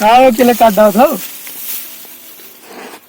आओ के लिए काट दाओ था।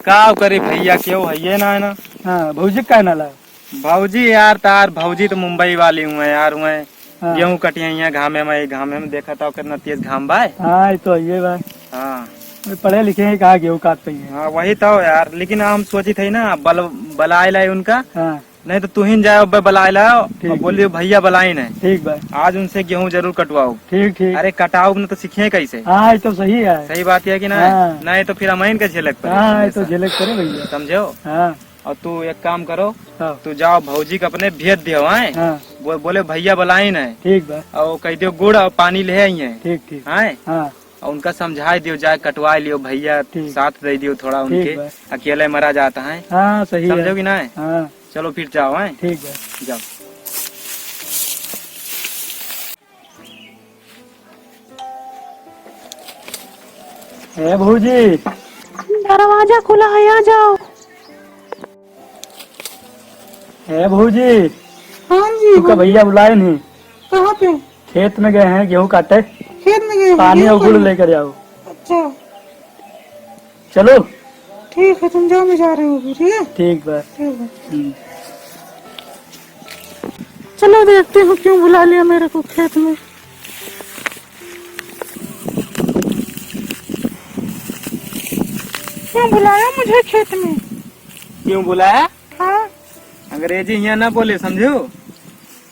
का करे भैया क्यों है ना है ना। हाँ भौजी का ना ला। भौजी यार तार भौजी तो मुंबई वाली हुए यार हुए। हाँ। गेहूं कटिया घामे में देखा था कितना तेज घाम बा। हाँ ये तो ये बात हाँ पढ़े लिखे हैं कहा गेहूँ काट पाई है। हाँ वही तो यार, लेकिन हम सोची थी ना बलाए लाए उनका, हाँ नहीं तो तू ही जाओ बलाए लाओ ठीक और बोलियो भैया बलाई नहीं। ठीक बा। आज उनसे गेहूं जरूर कटवाओ। ठीक ठीक। अरे कटाओ न तो सीखे कैसे। हाँ ये तो सही है। सही बात है कि ना। हाँ। नहीं तो फिर अमाइन का झलक पड़े हाँ ये तो हमेशा। झलक करे भैया। समझो। हाँ और तू एक काम करो, हाँ तू जाओ भौजी का अपने भेज दियो आए। हाँ बोले भैया बलाई नहीं ठीक बा। और कह दियो गुड़ और पानी ले आई है। ठीक ठीक। आए हाँ और उनका समझा दियो, जाए कटवा लियो भैया, ठीक। साथ दे दियो थोड़ा ठीक उनके, बा। अकेले मरा जाता है। हाँ सही है। समझो कि ना। हाँ चलो फिर जाओ आए। ठीक है। जाओ। है भौजी दरवाजा खुला है, आ जाओ। है भौजी हाँ जी। तुमका भैया बुलाए नहीं। कहाँ पे? खेत में गए हैं गेहूँ काटे। खेत में गए? पानी और गुड़ लेकर जाओ। अच्छा चलो ठीक है, तुम जाओ, मैं जा रही हूँ। ठीक है ठीक बा। ठीक है। चलो देखते हूँ क्यों बुला लिया मेरे को खेत में। क्यों बुलाया मुझे खेत में? क्यों बुलाया? हाँ अंग्रेजी यहाँ ना बोले, समझो।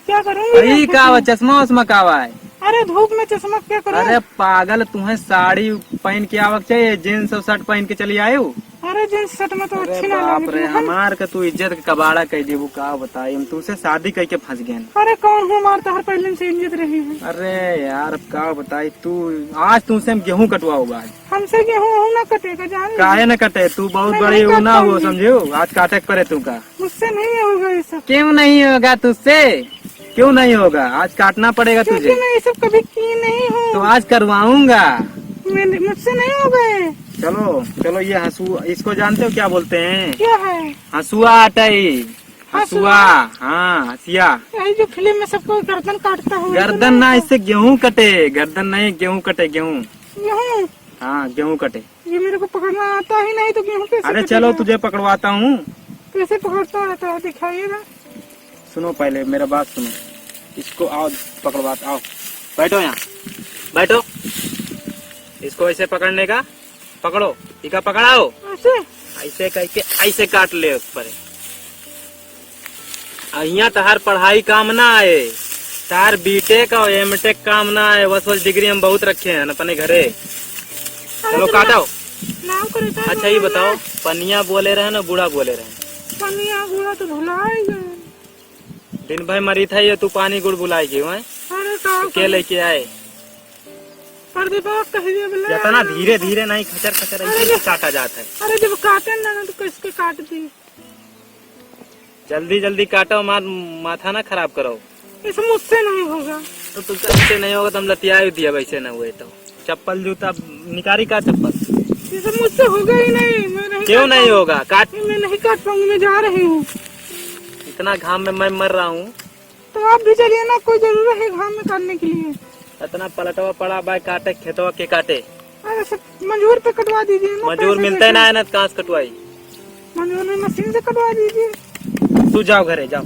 क्या करूँगी? वही कावा चश्मा उस्मा कावा है। अरे धूप में चश्मा क्या करूँ? अरे पागल, तुम्हें साड़ी पहन के आवक चाहिए, जीन्स और शर्ट पहन के चली आयो। अरे जींस शर्ट में तो अरे अच्छी ना बाप रे, लगे। हमार का तू इज्जत का कबाड़ा कह देबू, का बताई हम तुमसे शादी करके फंस गए। अरे कौन हूँ, मारता हर पहले से इज्जत रही है। अरे यार अब का बताई तू, आज तुमसे हम गेहूं कटवाओगा आज। हमसे गेहूँ ना कटेगा, जान। काहे न कटे, तू बहुत मैं बड़ी नहीं हो ना हो, काटूंगी। समझो। आज काटे पड़े तू का। मुझसे नहीं होगा ये सब। क्यों नहीं होगा तुझसे? क्यों नहीं होगा? आज काटना पड़ेगा क्योंकि तुझे। मैं ये सब कभी की नहीं हूँ। तो आज करवाऊंगा। मुझसे नहीं होगा ये। चलो चलो, ये हंसुआ, इसको जानते हो क्या बोलते हैं? क्या है? हंसुआ आता है। हंसुआ, हाँ हंसिया। यही जो फिल्म में सबको गर्दन काटता है। गर्दन ना, इससे गेहूं कटे। गर्दन नहीं, गेहूं कटे, गेहूं। गेहूँ? हाँ गेहूं कटे। ये मेरे को पकड़ना आता ही नहीं, तो गेहूँ कैसे अरे कटेगा? चलो तुझे पकड़वाता हूँ। कैसे पकड़ता रहता है, दिखाइएगा। सुनो पहले मेरा बात सुनो। इसको आओ पकड़वाता, आओ बैठो यहाँ, बैठो। इसको ऐसे पकड़ने का, पकड़ो, इका पकड़ाओ। ऐसे? ऐसे करके ऐसे काट ले ऊपर। यहाँ तहार पढ़ाई काम ना आए, तार बीटेक और एमटेक काम ना आए। बस डिग्री हम बहुत रखे हैं अपने घरे। चलो काटो। नाम को रहता है। अच्छा ये बताओ, पनिया बोले रहे ना गुड़ा बोले रहे? पनिया गुड़ा तो भुलाई गए। दिन भर मरी था ये, तू पानी गुड़ बुलाई वहाँ अरे का के लेके आए। प्रदीपा कहिए बोले। जितना धीरे धीरे नहीं, खचर खचर ऐसे काटा जाता है। अरे जब काटे ना तो किसके काट दी। जल्दी जल्दी काटो, माथा ना खराब करो। इस मुझसे नहीं होगा। तो तुझसे ऐसे नहीं होगा तो हम लतिया दिया, वैसे न हुए तो। चप्पल जूता निकारी का चप्पल। ये सब मुझसे होगा ही नहीं। मैं नहीं क्यों काट नहीं होगा? काट। मैं नहीं काट पाऊंगी, मैं जा रही हूँ। इतना घाम में मैं मर रहा हूँ। तो आप भी चलिए ना, कोई जरूरत है घाम में काटने के लिए। इतना पलटवा पड़ा भाई, काटे खेतवा के काटे। अरे सब मजदूर पे कटवा दीजिए ना। मजदूर पैसे मिलता है कैसे? ना, है ना कहाँ से कटवाई। मजदूर में मशीन से कटवा दीजिए। तू जाओ घरे जाओ,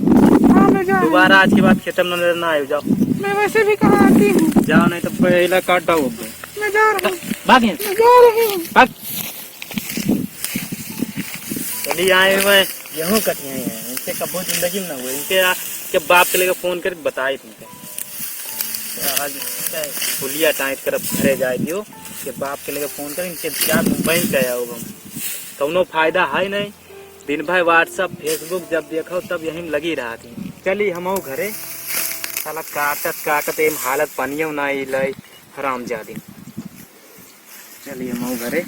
हाँ मैं जा रही हूँ। दोबारा आज के बाद खेतम नजर ना आयो। जाओ मैं वैसे भी कहाँ आती हूँ। जाओ, नहीं तो पहला काट दो। मैं जा रही हूँ। भाग यहाँ से, मैं जा रही हूँ। भाग। चलिए आए मैं गेहूँ कटिए हैं, इनके कबो जिंदगी में ना हुए। के बाप के लेकर फोन कर बताए तुमके। आज पुलिया टाइट कर घरे जाए दियो, के बाप के लेकर फोन कर, इनके क्या बैंक गया होगा। कौनो फायदा है नहीं। दिन भर व्हाट्सअप फेसबुक जब देखो तब यही लगी रहा थी। चली हम घरे, साला काटत काटत एम हालत पानियों ना लय हराम जादी। चलिए हम घरे।